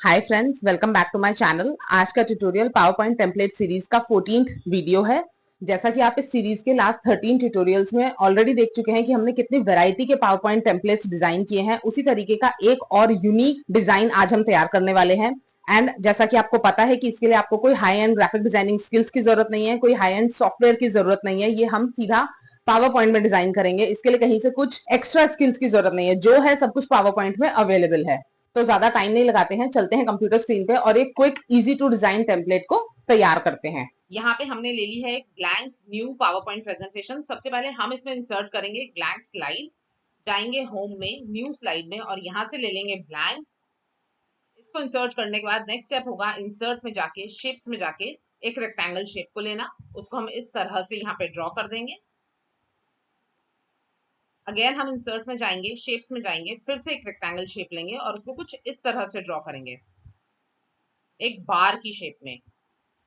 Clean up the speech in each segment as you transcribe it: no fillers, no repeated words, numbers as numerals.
Hi friends, welcome back to my channel. आज का tutorial PowerPoint template series का 14th video है। जैसा कि आप इस सीरीज के लास्ट 13 ट्यूटोरियल्स में ऑलरेडी देख चुके हैं कि हमने कितनी वैरायटी के पावर पॉइंट टेम्पलेट्स डिजाइन किए हैं, उसी तरीके का एक और यूनिक डिजाइन आज हम तैयार करने वाले हैं। एंड जैसा कि आपको पता है कि इसके लिए आपको कोई high and graphic designing skills की जरूरत नहीं है, कोई हाई एंड सॉफ्टवेयर की जरूरत नहीं है। ये हम सीधा पावर पॉइंट में डिजाइन करेंगे। इसके लिए कहीं से कुछ एक्स्ट्रा स्किल्स की जरूरत नहीं है, जो है सब कुछ पावर पॉइंट में अवेलेबल है। तो ज्यादा टाइम नहीं लगाते हैं, चलते हैं कंप्यूटर स्क्रीन पे और एक quick easy to design template को तैयार करते हैं। यहाँ पे हमने ले ली है एक blank new power point presentation. सबसे पहले हम इसमें इंसर्ट करेंगे एक ब्लैंक स्लाइड। जाएंगे होम में, न्यू स्लाइड में, और यहाँ से ले लेंगे ब्लैंक। इसको इंसर्ट करने के बाद नेक्स्ट स्टेप होगा इंसर्ट में जाके शेप्स में जाके एक रेक्टेंगल शेप को लेना। उसको हम इस तरह से यहाँ पे ड्रॉ कर देंगे। अगेन हम इंसर्ट में जाएंगे, शेप्स में जाएंगे, फिर से एक रेक्टेंगल शेप लेंगे और उसको कुछ इस तरह से ड्रॉ करेंगे, एक बार की शेप में।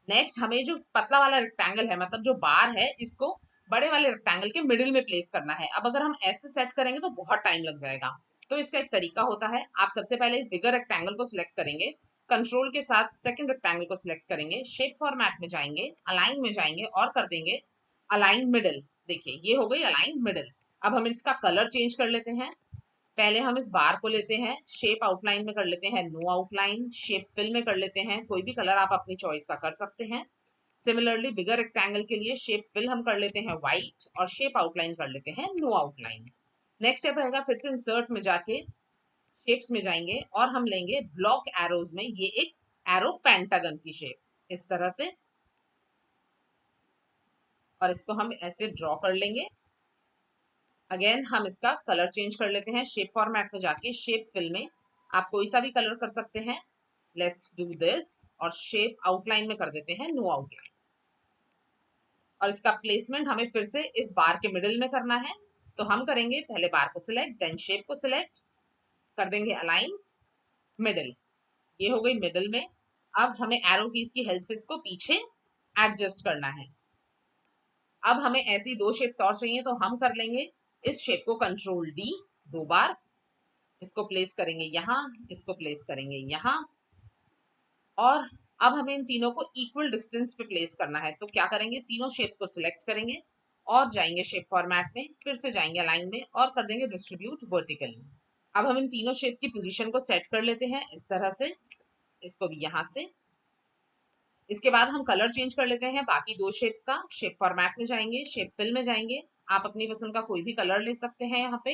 नेक्स्ट हमें जो पतला वाला रेक्टेंगल है, मतलब जो बार है, इसको बड़े वाले रेक्टेंगल के मिडिल में प्लेस करना है। अब अगर हम ऐसे सेट करेंगे तो बहुत टाइम लग जाएगा। तो इसका एक तरीका होता है, आप सबसे पहले इस बिगर रेक्टेंगल को सिलेक्ट करेंगे, कंट्रोल के साथ सेकंड रेक्टेंगल को सिलेक्ट करेंगे, शेप फॉर्मेट में जाएंगे, अलाइन में जाएंगे और कर देंगे अलाइन मिडिल। देखिए ये हो गई अलाइन मिडिल। अब हम इसका कलर चेंज कर लेते हैं। पहले हम इस बार को लेते हैं, शेप आउटलाइन में कर लेते हैं नो आउटलाइन, शेप फिल में कर लेते हैं, कोई भी कलर आप अपनी चॉइस का कर सकते हैं। सिमिलरली बिगर रेक्टेंगल के लिए शेप फिल हम कर लेते हैं व्हाइट और शेप आउटलाइन कर लेते हैं नो आउटलाइन। नेक्स्ट स्टेप रहेगा फिर से इंसर्ट में जाके शेप्स में जाएंगे और हम लेंगे ब्लॉक एरोज में ये एक एरो पेंटागन की शेप इस तरह से, और इसको हम ऐसे ड्रॉ कर लेंगे। अगेन हम इसका कलर चेंज कर लेते हैं, शेप फॉर्मेट में जाके शेप फिल में आप कोई सा भी कलर कर सकते हैं। लेट्स डू दिस, और शेप आउटलाइन में कर देते हैं नो आउटलाइन। और इसका प्लेसमेंट हमें फिर से इस बार के मिडिल में करना है। तो हम करेंगे पहले बार को सिलेक्ट, देन शेप को सिलेक्ट, कर देंगे अलाइन मिडिल। ये हो गई मिडिल में। अब हमें एरो कीज की हेल्प से इसको पीछे एडजस्ट करना है। अब हमें ऐसी दो शेप्स और चाहिए, तो हम कर लेंगे इस शेप को कंट्रोल डी, दो बार इसको प्लेस करेंगे यहाँ, इसको प्लेस करेंगे यहाँ, और अब हमें इन तीनों को इक्वल डिस्टेंस पे प्लेस करना है। तो क्या करेंगे, तीनों शेप्स को सिलेक्ट करेंगे और जाएंगे शेप फॉर्मेट में, फिर से जाएंगे अलाइन में और कर देंगे डिस्ट्रीब्यूट वर्टिकली। अब हम इन तीनों शेप्स की पोजीशन को सेट कर लेते हैं इस तरह से, इसको भी यहाँ से। इसके बाद हम कलर चेंज कर लेते हैं बाकी दो शेप्स का। शेप फॉर्मेट में जाएंगे, शेप फिल में जाएंगे, आप अपनी पसंद का कोई भी कलर ले सकते हैं। यहाँ पे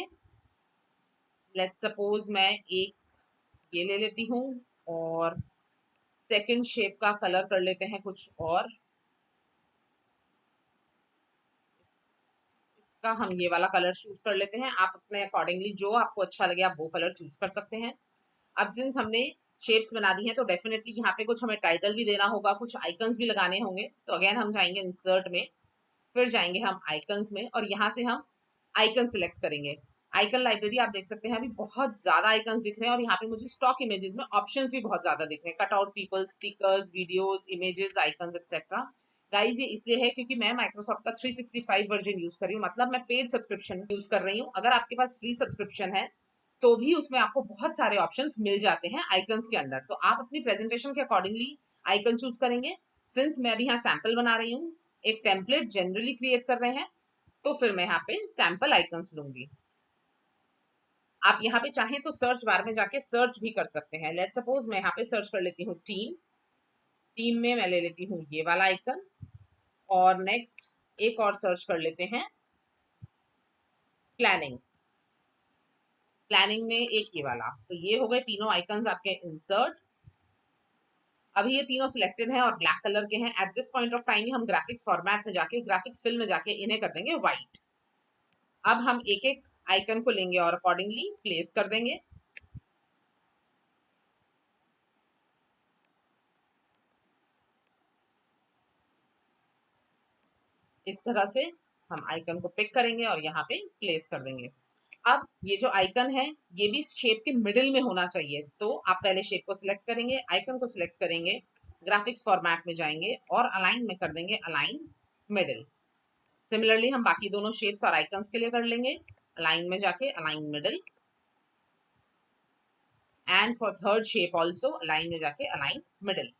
लेट्स सपोज मैं एक ये ले लेती हूँ, और सेकंड शेप का कलर कर लेते हैं कुछ और। इसका हम ये वाला कलर चूज कर लेते हैं, आप अपने अकॉर्डिंगली जो आपको अच्छा लगे आप वो कलर चूज कर सकते हैं। अब सिंस हमने शेप्स बना दी हैं तो डेफिनेटली यहाँ पे कुछ हमें टाइटल भी देना होगा, कुछ आइकन्स भी लगाने होंगे। तो अगेन हम जाएंगे इंसर्ट में, फिर जाएंगे हम आइकन्स में, और यहाँ से हम आइकन सिलेक्ट करेंगे। आइकन लाइब्रेरी आप देख सकते हैं, अभी बहुत ज्यादा आइकन्स दिख रहे हैं और यहाँ पे मुझे स्टॉक इमेजेस में ऑप्शंस भी बहुत ज्यादा दिख रहे हैं, cut out people, stickers, videos, images, icons etcetera. Guys ये इसलिए है क्योंकि मैं माइक्रोसॉफ्ट का 365 वर्जन यूज कर रही हूँ, मतलब मैं पेड सब्सक्रिप्शन यूज कर रही हूँ। अगर आपके पास फ्री सब्सक्रिप्शन है तो भी उसमें आपको बहुत सारे ऑप्शंस मिल जाते हैं आइकन्स के अंदर। तो आप अपनी प्रेजेंटेशन के अकॉर्डिंगली आइकन चूज करेंगे। सिंस मैं अभी यहाँ सैंपल बना रही हूँ, एक टेम्पलेट जनरली क्रिएट कर रहे हैं, तो फिर मैं यहाँ पे सैंपल आइकन्स लूंगी। आप यहाँ पे चाहें तो सर्च बार में जाके सर्च भी कर सकते हैं। लेट्स सपोज मैं यहाँ पे सर्च कर लेती हूँ टीम। टीम में मैं ले लेती हूँ ये वाला आइकन, और नेक्स्ट एक और सर्च कर लेते हैं प्लानिंग। प्लानिंग में एक ये वाला। तो ये हो गए तीनों आइकन्स आपके इंसर्ट। अभी ये तीनों सिलेक्टेड हैं और ब्लैक कलर के हैं। At this point of time हम ग्राफिक्स फॉर्मेट में जाके, ग्राफिक्स फिल में जाके इन्हें कर देंगे व्हाइट। अब हम एक एक आइकन को लेंगे और अकॉर्डिंगली प्लेस कर देंगे। इस तरह से हम आइकन को पिक करेंगे और यहाँ पे प्लेस कर देंगे। अब ये जो आइकन है ये भी शेप के मिडिल में होना चाहिए। तो आप पहले शेप को सिलेक्ट करेंगे, आइकन को सिलेक्ट करेंगे, ग्राफिक्स फॉर्मेट में जाएंगे और अलाइन में कर देंगे अलाइन मिडिल। सिमिलरली हम बाकी दोनों शेप्स और आइकन्स के लिए कर लेंगे, अलाइन में जाके align middle, and for third shape also align में जाके अलाइन मिडिल।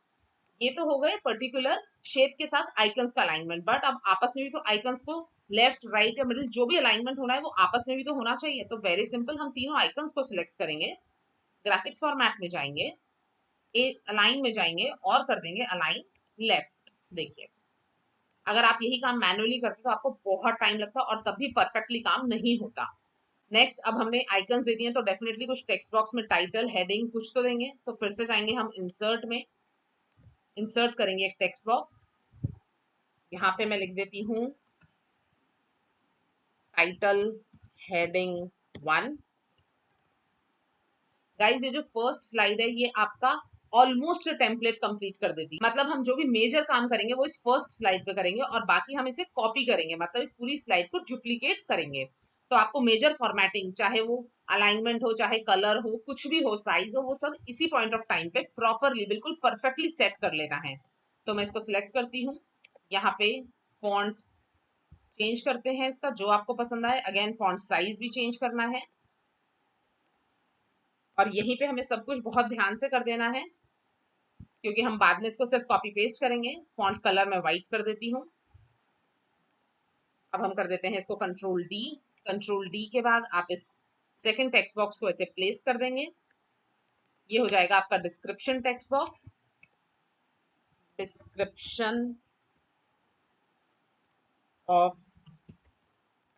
ये तो हो गए पर्टिकुलर शेप के साथ आइकन्स का अलाइनमेंट, बट अब आपस में भी तो आइकन्स को लेफ्ट राइट या मिडिल जो भी अलाइनमेंट होना है वो आपस में भी तो होना चाहिए। तो वेरी सिंपल, हम तीनों आइकन्स को सिलेक्ट करेंगे, ग्राफिक्स फॉर्मेट में जाएंगे, अलाइन में जाएंगे और कर देंगे अलाइन लेफ्ट। देखिए, अगर आप यही काम मैनुअली करते तो आपको बहुत टाइम लगता और तब भी परफेक्टली काम नहीं होता। नेक्स्ट, अब हमने आइकन्स दे दिए तो डेफिनेटली कुछ टेक्स्ट बॉक्स में टाइटल हेडिंग कुछ तो देंगे। तो फिर से जाएंगे हम इंसर्ट में, इंसर्ट करेंगे एक टेक्स्ट बॉक्स, यहाँ पे मैं लिख देती हूँ टाइटल हेडिंग 1। गाइज ये जो फर्स्ट स्लाइड है ये आपका ऑलमोस्ट टेम्पलेट कंप्लीट कर देती है। मतलब हम जो भी मेजर काम करेंगे वो इस फर्स्ट स्लाइड पे करेंगे और बाकी हम इसे कॉपी करेंगे, मतलब इस पूरी स्लाइड को डुप्लीकेट करेंगे। तो आपको मेजर फॉर्मेटिंग, चाहे वो अलाइनमेंट हो, चाहे कलर हो, कुछ भी हो, साइज हो, वो सब इसी पॉइंट ऑफ टाइम पे प्रॉपरली बिल्कुल परफेक्टली सेट कर लेना है। तो मैं इसको सिलेक्ट करती हूँ, यहाँ पे फॉन्ट चेंज करते हैं इसका जो आपको पसंद आए। अगेन फॉन्ट साइज भी चेंज करना है और यहीं पे हमें सब कुछ बहुत ध्यान से कर देना है क्योंकि हम बाद में इसको सिर्फ कॉपी पेस्ट करेंगे। फॉन्ट कलर मैं व्हाइट कर देती हूँ। अब हम कर देते हैं इसको कंट्रोल डी। कंट्रोल डी के बाद आप इस सेकंड टेक्स्ट बॉक्स को ऐसे प्लेस कर देंगे। ये हो जाएगा आपका description text box, description of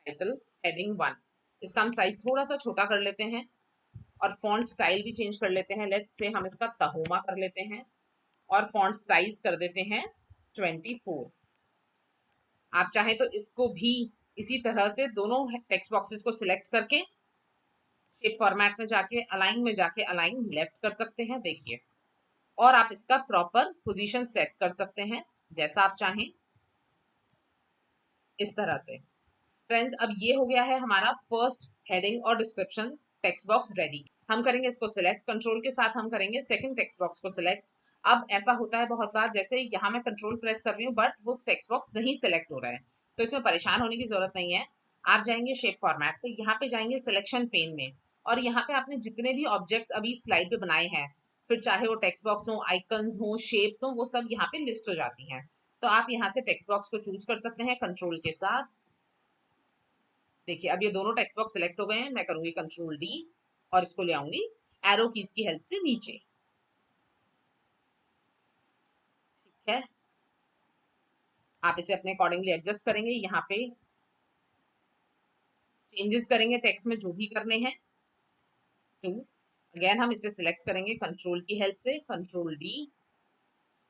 title heading 1। इसका हम साइज थोड़ा सा छोटा कर लेते हैं और फॉन्ट स्टाइल भी चेंज कर लेते हैं। लेट्स से हम इसका तहोमा कर लेते हैं और फॉन्ट साइज कर देते हैं 24। आप चाहें तो इसको भी इसी तरह से दोनों टेक्स्ट बॉक्सेस को सिलेक्ट करके शेप फॉर्मेट में जाके अलाइन में जाके अलाइन लेफ्ट कर सकते हैं। देखिए, और आप इसका प्रॉपर पोजीशन सेट कर सकते हैं जैसा आप चाहें, इस तरह से। फ्रेंड्स, अब ये हो गया है हमारा फर्स्ट हेडिंग और डिस्क्रिप्शन टेक्स्ट बॉक्स रेडी। हम करेंगे इसको सिलेक्ट, कंट्रोल के साथ हम करेंगे सेकंड टेक्स्ट बॉक्स को सिलेक्ट। अब ऐसा होता है बहुत बार, जैसे यहाँ मैं कंट्रोल प्रेस कर रही हूँ बट वो टेक्स्ट बॉक्स नहीं सिलेक्ट हो रहा है, तो इसमें परेशान होने की जरूरत नहीं है। आप जाएंगे शेप फॉर्मेट पे, यहाँ पे जाएंगे सिलेक्शन पेन में और यहाँ पे आपने जितने भी ऑब्जेक्ट्स अभी स्लाइड पे बनाए हैं, फिर चाहे वो टेक्स्ट बॉक्स हो, आइकन्स हो, शेप्स हो, वो सब यहाँ पे लिस्ट हो जाती हैं। तो आप यहाँ से टेक्स्ट बॉक्स को चूज कर सकते हैं कंट्रोल के साथ। देखिए, अब ये दोनों टेक्स्ट बॉक्स सिलेक्ट हो गए हैं। मैं करूंगी कंट्रोल डी और इसको ले आऊंगी एरो कीज की हेल्प से नीचे। ठीक है, आप इसे अपने अकॉर्डिंगली एडजस्ट करेंगे, यहाँ पे चेंजेस करेंगे टेक्स्ट में जो भी करने हैं। टू, अगेन हम इसे सिलेक्ट करेंगे कंट्रोल की हेल्प से, कंट्रोल डी।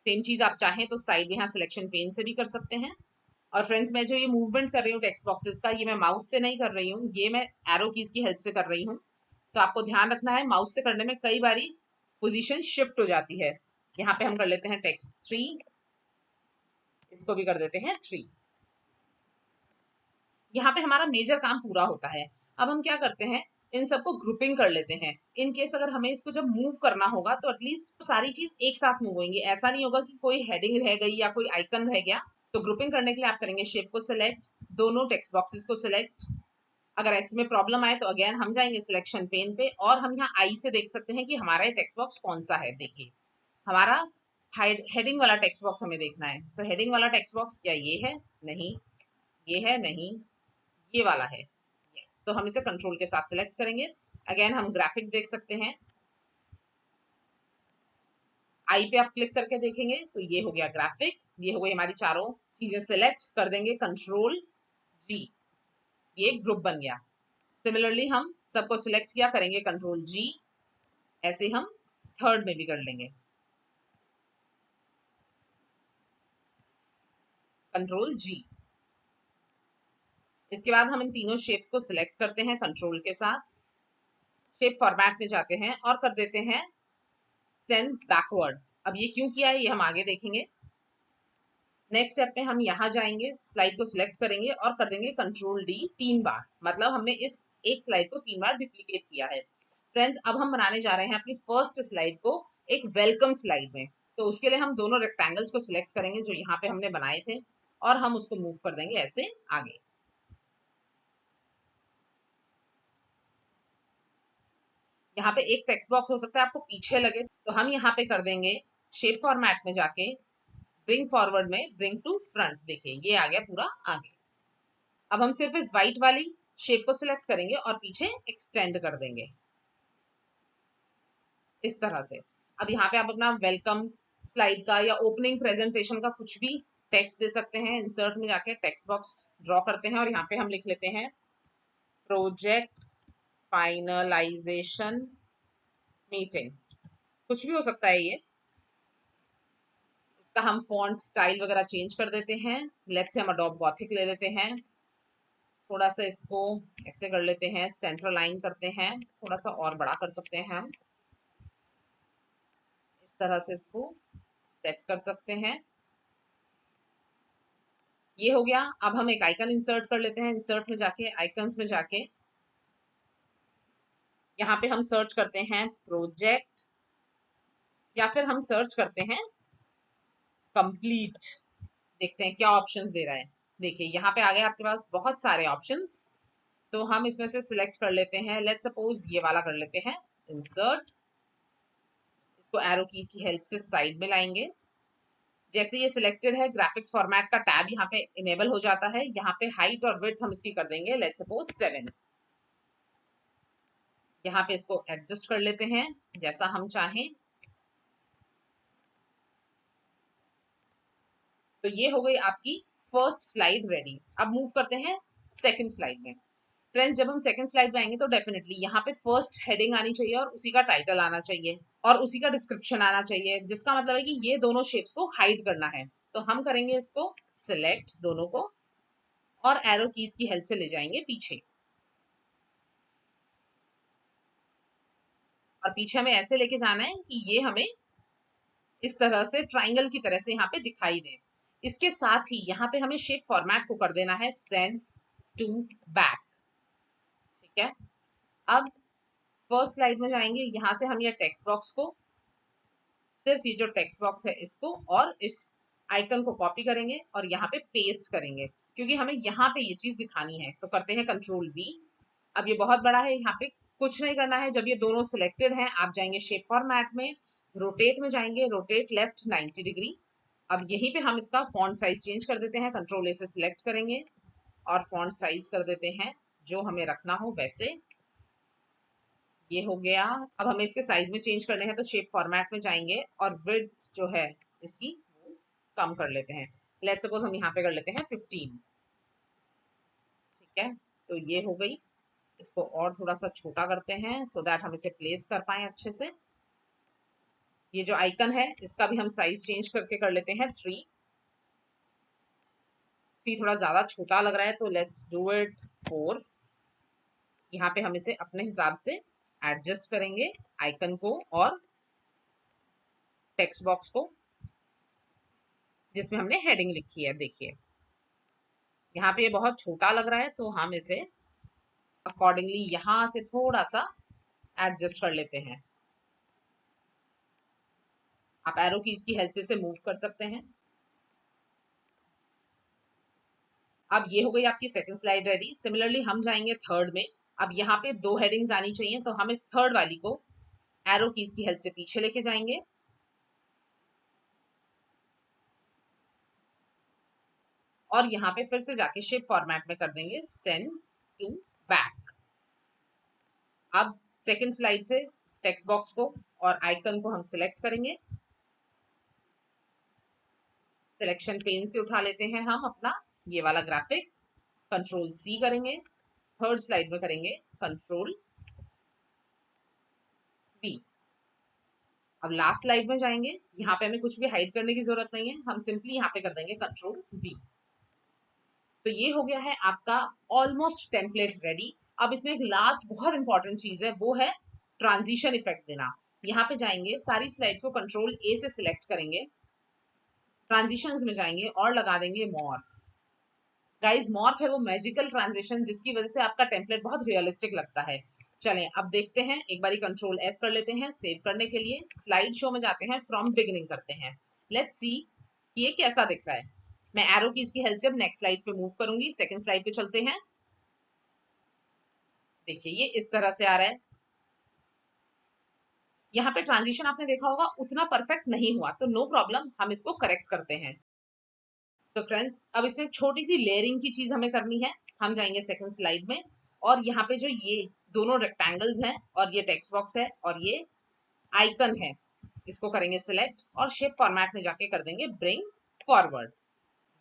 सेम चीज आप चाहें तो साइड में यहाँ सिलेक्शन पेन से भी कर सकते हैं। और फ्रेंड्स, मैं जो ये मूवमेंट कर रही हूँ टेक्स्ट बॉक्सेस का, ये मैं माउस से नहीं कर रही हूँ, ये मैं एरो कीज की हेल्प से कर रही हूँ। तो आपको ध्यान रखना है, माउस से करने में कई बारी पोजीशन शिफ्ट हो जाती है। यहाँ पे हम कर लेते हैं टेक्स्ट 3, इसको भी कर देते हैं 3। यहाँ पे हमारा मेजर काम पूरा होता है। अब हम क्या करते हैं, इन सबको ग्रुपिंग कर लेते हैं। इन केस अगर हमें इसको जब मूव करना होगा तो एटलीस्ट सारी चीज एक साथ मूव होंगी, ऐसा नहीं होगा कि कोई हेडिंग रह गई या कोई आइकन रह गया। तो ग्रुपिंग करने के लिए आप करेंगे शेप को सिलेक्ट, दोनों टेक्स्ट बॉक्सेस को सिलेक्ट। अगर ऐसे में प्रॉब्लम आए तो अगेन हम जाएंगे सिलेक्शन पेन पे और हम यहाँ आई से देख सकते हैं कि हमारा ये टेक्स्ट बॉक्स कौन सा है। देखिए, हमारा हेडिंग वाला टेक्स्ट बॉक्स हमें देखना है। तो हेडिंग वाला टेक्स्ट बॉक्स क्या ये है? नहीं। ये है? नहीं। ये वाला है। तो हम इसे कंट्रोल के साथ सिलेक्ट करेंगे। अगेन हम ग्राफिक देख सकते हैं, आई पे आप क्लिक करके देखेंगे तो ये हो गया ग्राफिक। ये हो गई हमारी चारों चीजें सिलेक्ट कर देंगे कंट्रोल जी, ये ग्रुप बन गया। सिमिलरली हम सबको सिलेक्ट किया, करेंगे कंट्रोल जी, ऐसे हम थर्ड में भी कर लेंगे कंट्रोल जी। इसके बाद हम इन तीनों शेप्स को सिलेक्ट करते हैं कंट्रोल के साथ, शेप फॉर्मेट में जाते हैं और कर देते हैं सेंड बैकवर्ड। अब ये क्यों किया है ये हम आगे देखेंगे। नेक्स्ट स्टेप में हम यहाँ जाएंगे, स्लाइड को सिलेक्ट करेंगे और कर देंगे कंट्रोल डी 3 बार, मतलब हमने इस एक स्लाइड को 3 बार डुप्लीकेट किया है। फ्रेंड्स, अब हम बनाने जा रहे हैं अपनी फर्स्ट स्लाइड को एक वेलकम स्लाइड में। तो उसके लिए हम दोनों रेक्टेंगल्स को सिलेक्ट करेंगे जो यहाँ पे हमने बनाए थे और हम उसको मूव कर देंगे ऐसे आगे। यहाँ पे एक टेक्स्ट बॉक्स हो सकता है आपको पीछे लगे, तो हम यहाँ पे कर देंगे शेप फॉर्मेट में जाके ब्रिंग फॉरवर्ड में ब्रिंग टू फ्रंट। देखिए ये आ गया पूरा आगे। अब हम सिर्फ इस व्हाइट वाली शेप को सिलेक्ट करेंगे और पीछे एक्सटेंड कर देंगे इस तरह से। अब यहाँ पे आप अपना वेलकम स्लाइड का या ओपनिंग प्रेजेंटेशन का कुछ भी टेक्स्ट दे सकते हैं। इंसर्ट में जाके टेक्स्ट बॉक्स ड्रॉ करते हैं और यहाँ पे हम लिख लेते हैं प्रोजेक्ट फाइनलाइजेशन मीटिंग, कुछ भी हो सकता है ये। इसका हम फॉन्ट स्टाइल वगैरह चेंज कर देते हैं। लेट्स से हम अडोब गॉथिक ले लेते हैं, थोड़ा सा इसको ऐसे कर लेते हैं, सेंटर लाइन करते हैं, थोड़ा सा और बड़ा कर सकते हैं हम, इस तरह से इसको सेट कर सकते हैं। ये हो गया। अब हम एक आइकन इंसर्ट कर लेते हैं। इंसर्ट में जाके आइकन्स में जाके यहाँ पे हम सर्च करते हैं प्रोजेक्ट, या फिर हम सर्च करते हैं कंप्लीट। देखते हैं क्या ऑप्शंस दे रहा है। देखिए यहाँ पे आ गए आपके पास बहुत सारे ऑप्शंस, तो हम इसमें से सिलेक्ट कर लेते हैं। लेट्स सपोज ये वाला कर लेते हैं इंसर्ट। इसको एरो की हेल्प से साइड में लाएंगे। जैसे ये सिलेक्टेड है, ग्राफिक्स फॉर्मेट का टैब यहाँ पे इनेबल हो जाता है। यहाँ पे हाइट और विड्थ हम इसकी कर देंगे लेट्स सपोज 7। यहाँ पे इसको एडजस्ट कर लेते हैं जैसा हम चाहें। तो ये हो गई आपकी फर्स्ट स्लाइड रेडी। अब मूव करते हैं सेकंड स्लाइड में। फ्रेंड्स जब हम सेकंड स्लाइड में आएंगे तो डेफिनेटली यहाँ पे फर्स्ट हेडिंग आनी चाहिए और उसी का टाइटल आना चाहिए और उसी का डिस्क्रिप्शन आना चाहिए, जिसका मतलब है कि ये दोनों शेप्स को हाइड करना है। तो हम करेंगे इसको सिलेक्ट दोनों को और एरो कीज की हेल्प से ले जाएंगे पीछे। और पीछे हमें ऐसे लेके जाना है कि ये हमें इस तरह से ट्राइंगल की तरह से यहाँ पे दिखाई दे। इसके साथ ही यहाँ पे हमें शेप फॉर्मेट को कर देना है सेंड टू बैक। ठीक है। अब फर्स्ट स्लाइड में जाएंगे, यहाँ से हम ये टेक्स्ट बॉक्स को, सिर्फ ये जो टेक्स्ट बॉक्स है इसको और इस आइकन को कॉपी करेंगे और यहाँ पे पेस्ट करेंगे, क्योंकि हमें यहाँ पे ये चीज दिखानी है। तो करते हैं कंट्रोल V। अब ये बहुत बड़ा है, यहाँ पे कुछ नहीं करना है। जब ये दोनों सिलेक्टेड हैं आप जाएंगे शेप फॉर्मेट में, रोटेट में जाएंगे, रोटेट लेफ्ट 90 डिग्री। अब यहीं पे हम इसका फॉन्ट साइज चेंज कर देते हैं। कंट्रोल A से सिलेक्ट करेंगे और फॉन्ट साइज कर देते हैं जो हमें रखना हो वैसे। ये हो गया। अब हमें इसके साइज में चेंज करने हैं तो शेप फॉर्मेट में जाएंगे और विड्थ जो है इसकी वो कम कर लेते हैं। लेट्स सपोज हम यहाँ पे कर लेते हैं 15। ठीक है। तो ये हो गई। इसको और थोड़ा सा छोटा करते हैं सो दैट हम इसे प्लेस कर पाए अच्छे से। ये जो आइकन है इसका भी हम साइज चेंज करके कर लेते हैं 3। 3 थोड़ा ज्यादा छोटा लग रहा है तो लेट्स डू इट 4। यहाँ पे हम इसे अपने हिसाब से एडजस्ट करेंगे आइकन को और टेक्स्ट बॉक्स को जिसमें हमने हेडिंग लिखी है। देखिए यहाँ पे ये बहुत छोटा लग रहा है तो हम इसे अकॉर्डिंगली यहाँ से थोड़ा सा एडजस्ट कर लेते हैं। आप एरो की इसकी हेल्प से इसे मूव कर सकते हैं। अब ये हो गई आपकी सेकंड स्लाइड रेडी। सिमिलरली हम जाएंगे थर्ड में। अब यहाँ पे 2 हेडिंग्स आनी चाहिए तो हम इस थर्ड वाली को एरो कीज की हेल्प से पीछे लेके जाएंगे और यहाँ पे फिर से जाके शेप फॉर्मेट में कर देंगे सेंड टू बैक। अब सेकंड स्लाइड से टेक्स्ट बॉक्स को और आइकन को हम सिलेक्ट करेंगे। सिलेक्शन पेन से उठा लेते हैं हम अपना ये वाला ग्राफिक, कंट्रोल C करेंगे। थर्ड स्लाइड में करेंगे कंट्रोल V। अब लास्ट स्लाइड में जाएंगे, यहाँ पे हमें कुछ भी हाइड करने की जरूरत नहीं है, हम सिंपली यहाँ पे कर देंगे कंट्रोल V। तो ये हो गया है आपका ऑलमोस्ट टेम्पलेट रेडी। अब इसमें एक लास्ट बहुत इंपॉर्टेंट चीज है, वो है ट्रांजिशन इफेक्ट देना। यहाँ पे जाएंगे, सारी स्लाइड्स को कंट्रोल A से सिलेक्ट करेंगे, ट्रांजिशंस में जाएंगे और लगा देंगे मॉर्फ। गाइस मॉर्फ है वो मैजिकल ट्रांजिशन जिसकी वजह से आपका टेम्पलेट बहुत रियलिस्टिक लगता है। चलें अब देखते हैं, एक बारी कंट्रोल S कर लेते हैं सेव करने के लिए। स्लाइड शो में जाते हैं, फ्रॉम बिगिनिंग करते हैं। लेट्स सी कि ये कैसा दिख रहा है। मैं एरो कीज की हेल्प से अब नेक्स्ट स्लाइड पे मूव करूंगी। सेकंड स्लाइड पे चलते हैं। देखिए ये इस तरह से आ रहा है। यहाँ पे ट्रांजिशन आपने देखा होगा उतना परफेक्ट नहीं हुआ, तो नो प्रॉब्लम, हम इसको करेक्ट करते हैं। तो फ्रेंड्स, अब इसमें छोटी सी लेयरिंग की चीज हमें करनी है। हम जाएंगे सेकंड स्लाइड में, और यहाँ पे जो ये दोनों रेक्टेंगल्स हैं और ये टेक्स्ट बॉक्स है और ये आइकन है, इसको करेंगे सिलेक्ट और शेप फॉर्मेट में जाके कर देंगे ब्रिंग फॉरवर्ड।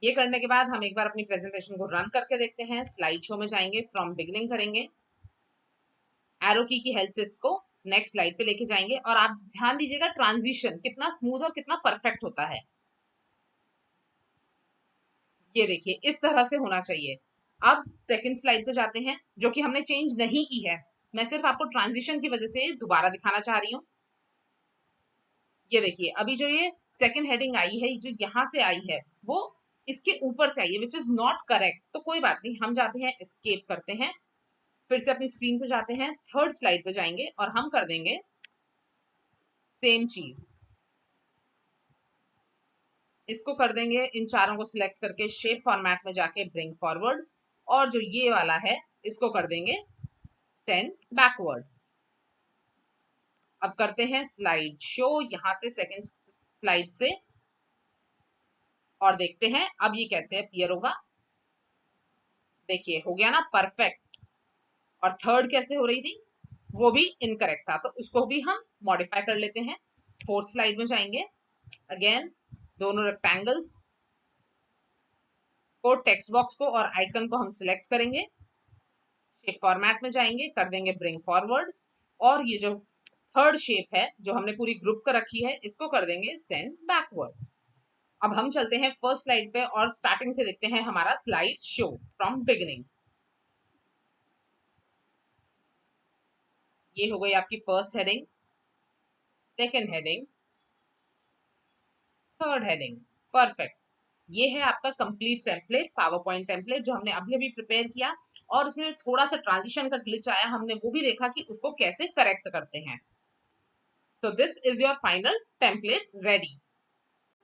ये करने के बाद हम एक बार अपनी प्रेजेंटेशन को रन करके देखते हैं। स्लाइड शो में जाएंगे, फ्रॉम बिगिनिंग करेंगे, एरो की हेल्प से इसको नेक्स्ट स्लाइड पे लेके जाएंगे, और आप ध्यान दीजिएगा ट्रांजिशन कितना स्मूथ और कितना परफेक्ट होता है। ये देखिए इस तरह से होना चाहिए। अब सेकंड स्लाइड पे जाते हैं, जो कि हमने चेंज नहीं की है, मैं सिर्फ आपको ट्रांजिशन की वजह से दोबारा दिखाना चाह रही हूँ। ये देखिए अभी जो ये सेकंड हेडिंग आई है, जो यहाँ से आई है वो इसके ऊपर से आई है, विच इज नॉट करेक्ट। तो कोई बात नहीं, हम जाते हैं एस्केप करते हैं, फिर से अपनी स्क्रीन पे जाते हैं, थर्ड स्लाइड पे जाएंगे और हम कर देंगे सेम चीज। इसको कर देंगे, इन चारों को सिलेक्ट करके शेप फॉर्मेट में जाके ब्रिंग फॉरवर्ड, और जो ये वाला है इसको कर देंगे सेंड बैकवर्ड। अब करते हैं स्लाइड शो यहां से सेकंड स्लाइड से, और देखते हैं अब ये कैसे अपीयर होगा। देखिए हो गया ना परफेक्ट। और थर्ड कैसे हो रही थी, वो भी इनकरेक्ट था, तो उसको भी हम मॉडिफाई कर लेते हैं। फोर्थ स्लाइड में जाएंगे, अगेन दोनों रेक्टेंगल्स को, टेक्स्ट बॉक्स को और आइकन को हम सिलेक्ट करेंगे, शेप फॉर्मेट में जाएंगे, कर देंगे ब्रिंग फॉरवर्ड, और ये जो थर्ड शेप है जो हमने पूरी ग्रुप कर रखी है, इसको कर देंगे सेंड बैकवर्ड। अब हम चलते हैं फर्स्ट स्लाइड पे और स्टार्टिंग से देखते हैं हमारा स्लाइड शो फ्रॉम बिगिनिंग। ये हो गई आपकी first heading, second heading, third heading, perfect. ये है आपका complete template, power point template जो हमने अभी अभी प्रिपेयर किया, और उसमें थोड़ा सा ट्रांजिशन का ग्लिच आया, हमने वो भी देखा कि उसको कैसे करेक्ट करते हैं। So this is your final template ready.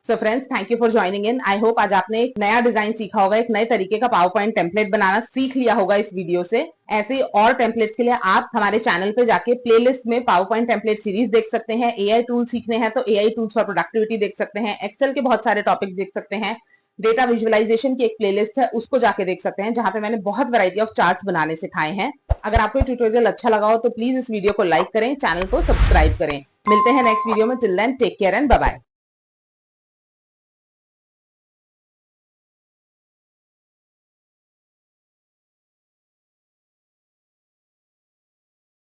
So friends, thank you for joining in. I hope आज आपने एक नया डिजाइन सीखा होगा, एक नए तरीके का पावर पॉइंट टेम्पलेट बनाना सीख लिया होगा इस वीडियो से। ऐसे और टेम्पलेट्स के लिए आप हमारे चैनल पे जाके प्लेलिस्ट में पावर पॉइंट टेम्पलेट सीरीज देख सकते हैं। एआई टूल सीखने हैं तो एआई टूल्स फॉर प्रोडक्टिविटी देख सकते हैं, एक्सेल के बहुत सारे टॉपिक देख सकते हैं, डेटा विजुअलाइजेशन की एक प्लेलिस्ट है उसको जाके देख सकते हैं, जहां पे मैंने बहुत वैरायटी ऑफ चार्ट्स बनाने सिखाए हैं। अगर आपको ट्यूटोरियल अच्छा लगा हो तो प्लीज इस वीडियो को लाइक करें, चैनल को सब्सक्राइब करें। मिलते हैं नेक्स्ट वीडियो में, till then take care and bye bye.